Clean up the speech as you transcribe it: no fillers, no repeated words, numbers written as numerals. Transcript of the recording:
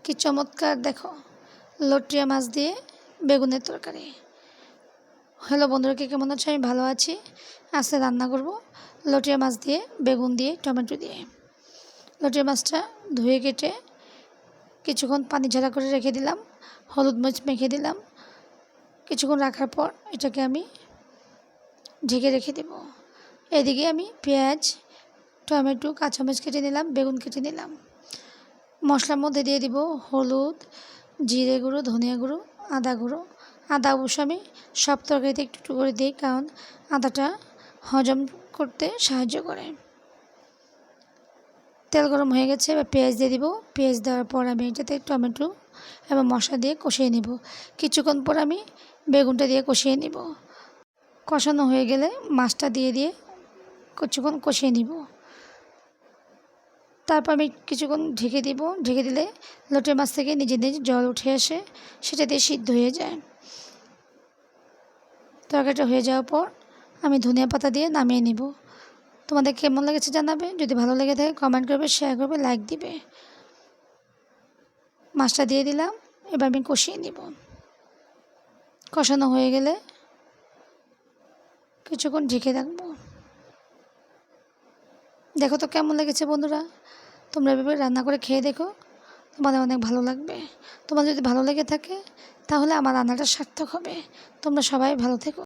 কি চমৎকার দেখো, লট্রিয়া মাছ দিয়ে বেগুনের তরকারি। হ্যালো বন্ধুরা, কে কেমন আছো? আমি ভালো আছি। আজকে রান্না করব লট্রিয়া মাছ দিয়ে বেগুন দিয়ে টমেটো দিয়ে। লট্রিয়া মাছটা ধুয়ে কেটে কিছুক্ষণ পানি ঝাড়া করে রেখে দিলাম, হলুদ মরিচ মেখে দিলাম। কিছুক্ষণ রাখার পর এটাকে আমি ঢেকে রেখে দেব। এদিকে আমি পেঁয়াজ, টমেটো, কাঁচামরিচ কেটে নিলাম, বেগুন কেটে নিলাম। মশলার মধ্যে দিয়ে দিব হলুদ, জিরে গুঁড়ো, ধনিয়া গুঁড়ো, আদা গুঁড়ো। আদা অবশ্য আমি সব তরকারিতে একটু একটু করে দিই, কারণ আদাটা হজম করতে সাহায্য করে। তেল গরম হয়ে গেছে, এবার পেঁয়াজ দিয়ে দিব। পেঁয়াজ দেওয়ার পর আমি এটাতে টমেটো এবং মশলা দিয়ে কষিয়ে নেব। কিছুক্ষণ পর আমি বেগুনটা দিয়ে কষিয়ে নেব। কষানো হয়ে গেলে মাছটা দিয়ে কিছুক্ষণ কষিয়ে নিব। তারপর আমি কিছুক্ষণ ঢেকে দিব। ঢেকে দিলে লটে মাছ থেকে নিজে নিজে জল উঠে আসে, সেটা দিয়ে সিদ্ধ হয়ে যায়। তরকারিটা হয়ে যাওয়ার পর আমি ধনিয়া পাতা দিয়ে নামিয়ে নিব। তোমাদের কেমন লেগেছে জানাবে। যদি ভালো লেগে থাকে কমেন্ট করবে, শেয়ার করবে, লাইক দিবে। মাছটা দিয়ে দিলাম, এবার আমি কষিয়ে নিব। কষানো হয়ে গেলে কিছুক্ষণ ঢেকে রাখবো। দেখো তো কেমন লেগেছে বন্ধুরা। তোমরা এভাবে রান্না করে খেয়ে দেখো, তোমাদের অনেক ভালো লাগবে। তোমার যদি ভালো লেগে থাকে তাহলে আমার রান্নাটা সার্থক হবে। তোমরা সবাই ভালো থেকো।